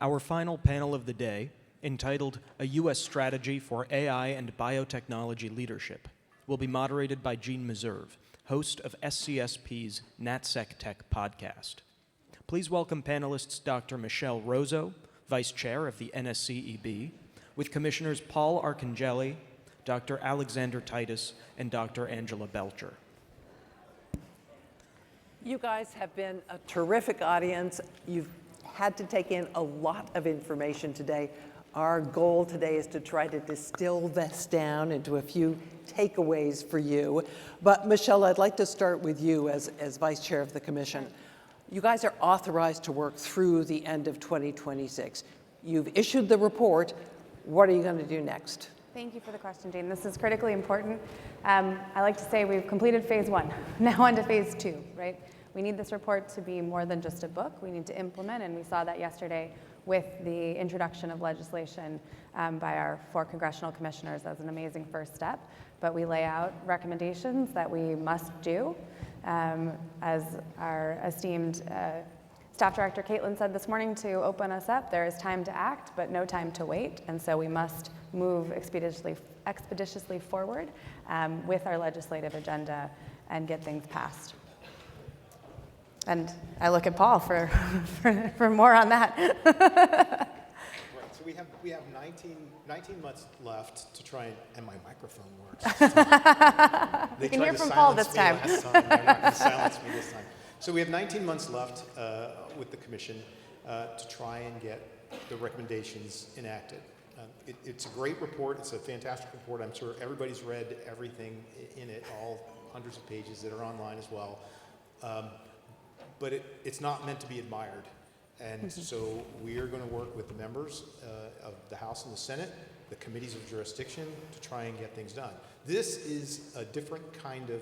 Our final panel of the day, entitled A U.S. Strategy for AI and Biotechnology Leadership, will be moderated by Jeanne Meserve, host of SCSP's NatSec Tech podcast. Please welcome panelists Dr. Michelle Rozo, Vice Chair of the NSCEB, with Commissioners Paul Arcangeli, Dr. Alexander Titus, and Dr. Angela Belcher. You guys have been a terrific audience. You've had to take in a lot of information today. Our goal today is to try to distill this down into a few takeaways for you. But Michelle, I'd like to start with you as Vice Chair of the Commission. You guys are authorized to work through the end of 2026. You've issued the report. What are you going to do next? Thank you for the question, Jeanne. This is critically important. I like to say we've completed phase one, now on to phase two, right? We need this report to be more than just a book. We need to implement, and we saw that yesterday with the introduction of legislation by our 4 congressional commissioners as an amazing first step. But we lay out recommendations that we must do. As our esteemed Staff Director Caitlin said this morning to open us up, there is time to act, but no time to wait. And so we must move expeditiously forward with our legislative agenda and get things passed. And I look at Paul for more on that. Right, so we have 19 months left to try and my microphone works. You can hear from Paul this time. They're not going to silence me this time. So we have 19 months left with the Commission to try and get the recommendations enacted. It's a great report. It's a fantastic report. I'm sure everybody's read everything in it, all hundreds of pages that are online as well. But it's not meant to be admired. And so we are going to work with the members of the House and the Senate, the committees of jurisdiction, to try and get things done. This is a different kind of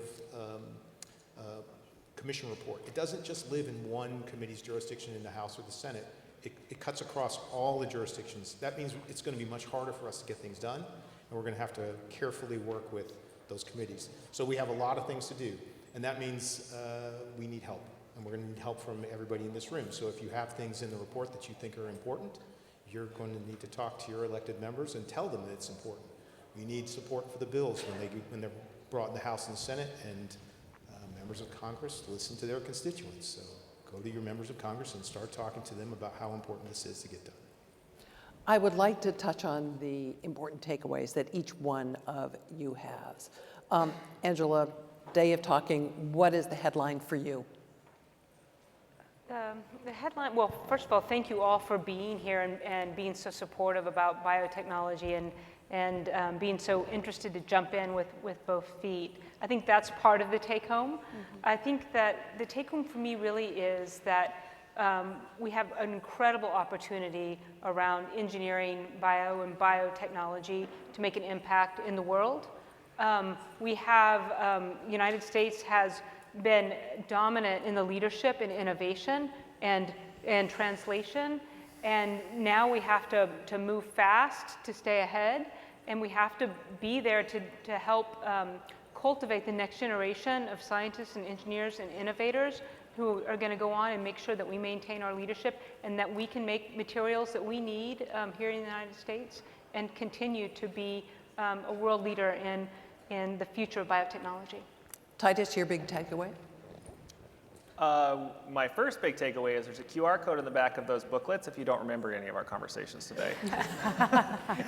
commission report. It doesn't just live in one committee's jurisdiction in the House or the Senate. It cuts across all the jurisdictions. That means it's going to be much harder for us to get things done, and we're going to have to carefully work with those committees. So we have a lot of things to do, and that means we need help. And we're going to need help from everybody in this room. So if you have things in the report that you think are important, you're going to need to talk to your elected members and tell them that it's important. We need support for the bills when they're brought in the House and the Senate, and members of Congress listen to their constituents. So go to your members of Congress and start talking to them about how important this is to get done. I would like to touch on the important takeaways that each one of you has. Angela, day of talking, what is the headline for you? The headline, well, first of all, thank you all for being here and being so supportive about biotechnology and being so interested to jump in with both feet. I think that's part of the take-home. I think that the take-home for me really is that we have an incredible opportunity around engineering, bio and biotechnology to make an impact in the world. We have, United States has been dominant in the leadership in innovation and translation, and now we have to move fast to stay ahead, and we have to be there to help cultivate the next generation of scientists and engineers and innovators who are going to go on and make sure that we maintain our leadership and that we can make materials that we need here in the United States and continue to be a world leader in the future of biotechnology. Titus, your big takeaway? My first big takeaway is there's a QR code in the back of those booklets if you don't remember any of our conversations today.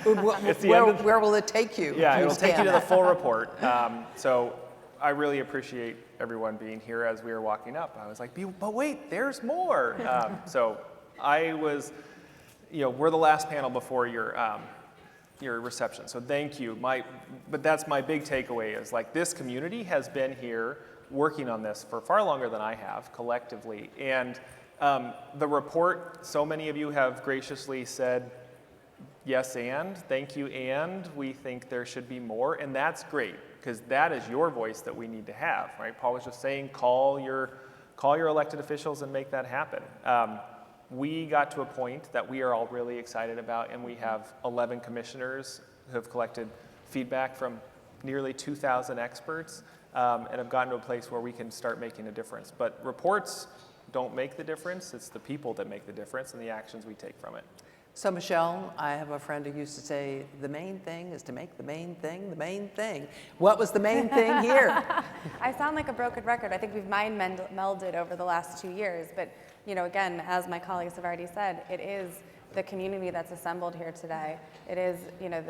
Where will it take you? Yeah, it'll take you to the full report. So I really appreciate everyone being here as we were walking up. I was like, but wait, there's more. So I was, we're the last panel before your reception, so thank you. But that's my big takeaway is like this community has been here working on this for far longer than I have collectively. And the report, so many of you have graciously said, yes, and thank you, and we think there should be more, and that's great because that is your voice that we need to have, right? Paul was just saying, call your elected officials and make that happen. We got to a point that we are all really excited about, and we have 11 commissioners who have collected feedback from nearly 2,000 experts and have gotten to a place where we can start making a difference. But reports don't make the difference. It's the people that make the difference and the actions we take from it. So Michelle, I have a friend who used to say, the main thing is to make the main thing the main thing. What was the main thing here? I sound like a broken record. I think we've mind melded over the last 2 years. But, you know, again, as my colleagues have already said, it is the community that's assembled here today. It is, you know,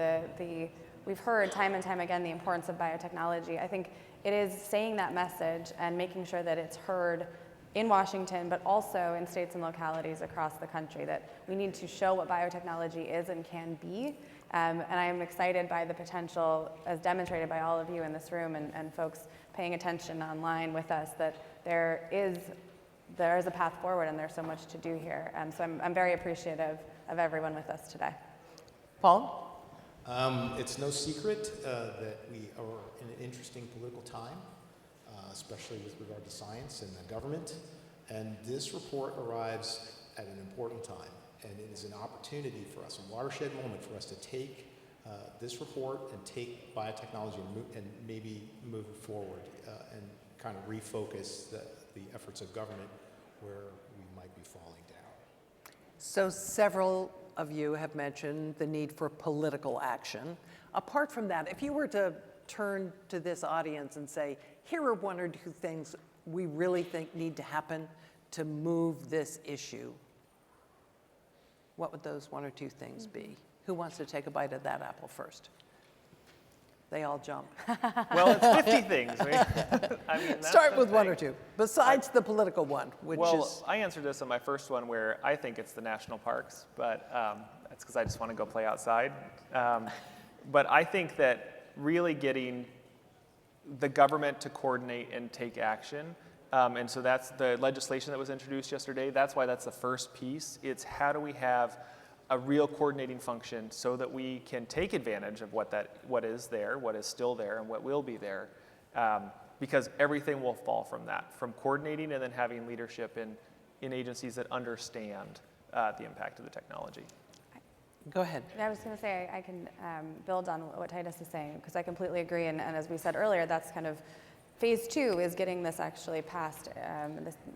we've heard time and time again the importance of biotechnology. I think it is saying that message and making sure that it's heard in Washington, but also in states and localities across the country, that we need to show what biotechnology is and can be. And I am excited by the potential, as demonstrated by all of you in this room and folks paying attention online with us, that there is a path forward and there's so much to do here. So I'm very appreciative of everyone with us today. Paul? It's no secret that we are in an interesting political time, especially with regard to science and the government. And this report arrives at an important time. And it is an opportunity for us, a watershed moment for us to take this report and take biotechnology and maybe move it forward and kind of refocus the efforts of government where we might be falling down. So several of you have mentioned the need for political action. Apart from that, if you were to turn to this audience and say, here are 1 or 2 things we really think need to happen to move this issue, what would those 1 or 2 things be? Who wants to take a bite of that apple first? They all jump. Well, it's 50 things. Right? I mean, that's Start the with 1 thing. or 2, besides the political one, which Well, is... I answered this on my first one where I think it's the national parks, but that's because I just want to go play outside. But I think that really getting the government to coordinate and take action, and so that's the legislation that was introduced yesterday. That's why that's the first piece. It's how do we have a real coordinating function so that we can take advantage of what is there, what is still there, and what will be there, because everything will fall from that, from coordinating and then having leadership in agencies that understand the impact of the technology. Go ahead. I was going to say I can build on what Titus is saying, because I completely agree. And as we said earlier, that's kind of phase 2 is getting this actually passed,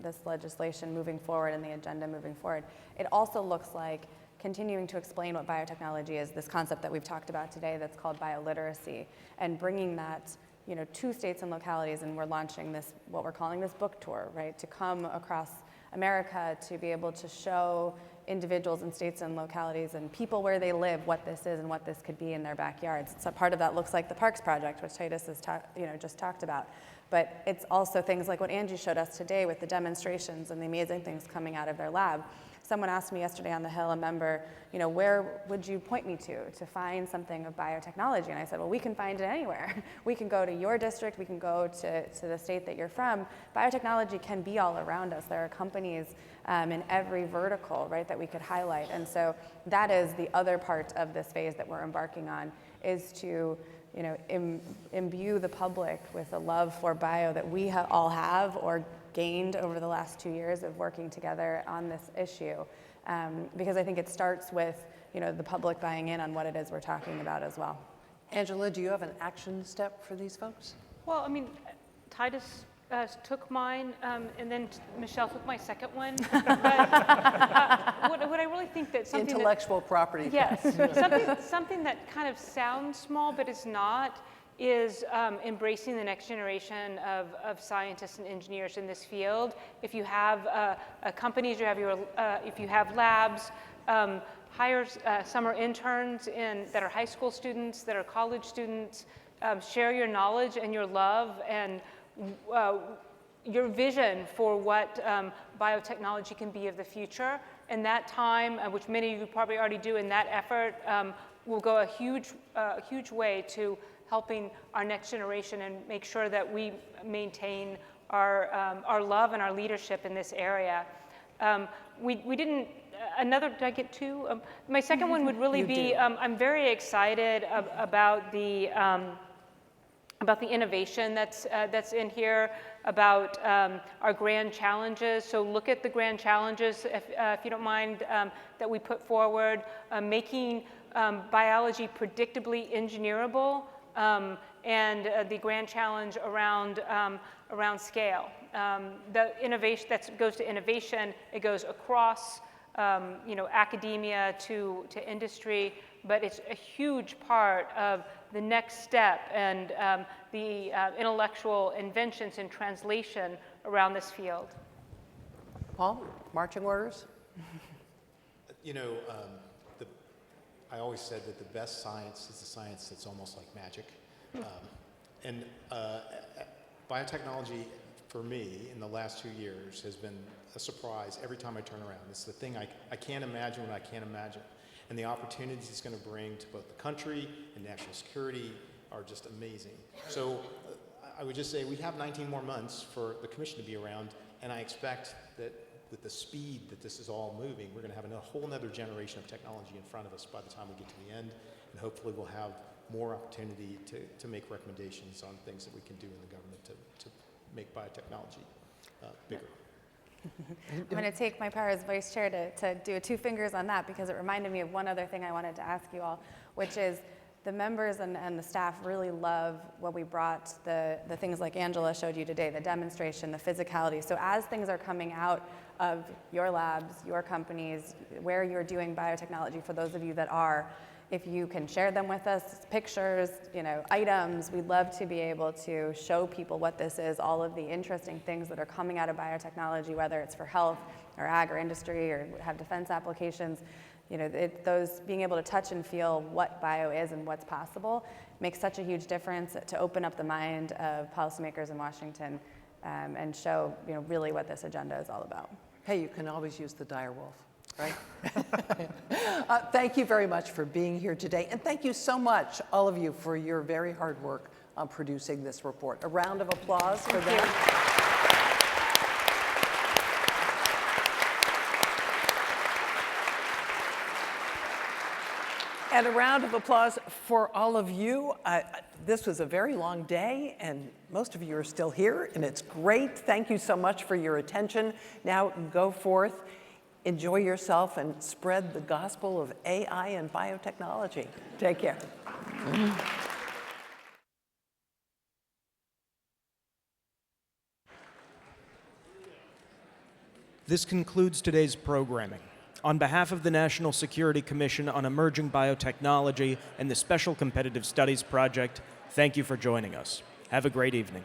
this legislation moving forward and the agenda moving forward. It also looks like continuing to explain what biotechnology is, this concept that we've talked about today that's called bioliteracy, and bringing that, you know, to states and localities. And we're launching this, what we're calling this book tour, right, to come across America to be able to show individuals in states and localities and people where they live what this is and what this could be in their backyards. So part of that looks like the Parks Project, which Titus has just talked about. But it's also things like what Angie showed us today with the demonstrations and the amazing things coming out of their lab. Someone asked me yesterday on the Hill, a member, you know, where would you point me to find something of biotechnology? And I said, well, we can find it anywhere. We can go to your district, we can go to the state that you're from. Biotechnology can be all around us. There are companies in every vertical, right, that we could highlight. And so that is the other part of this phase that we're embarking on, is to, you know, imbue the public with a love for bio that we all have or gained over the last 2 years of working together on this issue, because I think it starts with, you know, the public buying in on what it is we're talking about as well. Angela, do you have an action step for these folks? Well, I mean, Titus took mine, and then Michelle took my second one. But what I really think that something Intellectual property. Yes, something that kind of sounds small but is not, is embracing the next generation of scientists and engineers in this field. If you have companies, if you have labs, hire summer interns that are high school students, that are college students. Share your knowledge and your love and your vision for what biotechnology can be of the future. And that time, which many of you probably already do, in that effort will go a huge way to helping our next generation and make sure that we maintain our love and our leadership in this area. We didn't, did I get 2? My second one would really be, I'm very excited about the innovation that's in here, about our grand challenges. So look at the grand challenges, if you don't mind, that we put forward, making biology predictably engineerable, and the grand challenge around scale. the innovation that goes to innovation, it goes across academia to industry, but it's a huge part of the next step and the intellectual inventions and translation around this field. Paul, marching orders? I always said that the best science is the science that's almost like magic. Biotechnology, for me, in the last 2 years, has been a surprise every time I turn around. It's the thing I can't imagine what I can't imagine. And the opportunities it's going to bring to both the country and national security are just amazing. So I would just say we have 19 more months for the commission to be around, and I expect that with the speed that this is all moving, we're going to have a whole other generation of technology in front of us by the time we get to the end, and hopefully we'll have more opportunity to make recommendations on things that we can do in the government to make biotechnology bigger. I'm going to take my power as vice chair to do 2 fingers on that, because it reminded me of one other thing I wanted to ask you all, which is the members and the staff really love what we brought, the things like Angela showed you today, the demonstration, the physicality. So as things are coming out of your labs, your companies, where you're doing biotechnology, for those of you that are, if you can share them with us, pictures, items, we'd love to be able to show people what this is, all of the interesting things that are coming out of biotechnology, whether it's for health or ag or industry or have defense applications. Those being able to touch and feel what bio is and what's possible makes such a huge difference to open up the mind of policymakers in Washington and show really what this agenda is all about. Hey, you can always use the dire wolf, right? Thank you very much for being here today. And thank you so much, all of you, for your very hard work on producing this report. A round of applause for them. And a round of applause for all of you. This was a very long day, and most of you are still here, and it's great. Thank you so much for your attention. Now go forth, enjoy yourself, and spread the gospel of AI and biotechnology. Take care. This concludes today's programming. On behalf of the National Security Commission on Emerging Biotechnology and the Special Competitive Studies Project, thank you for joining us. Have a great evening.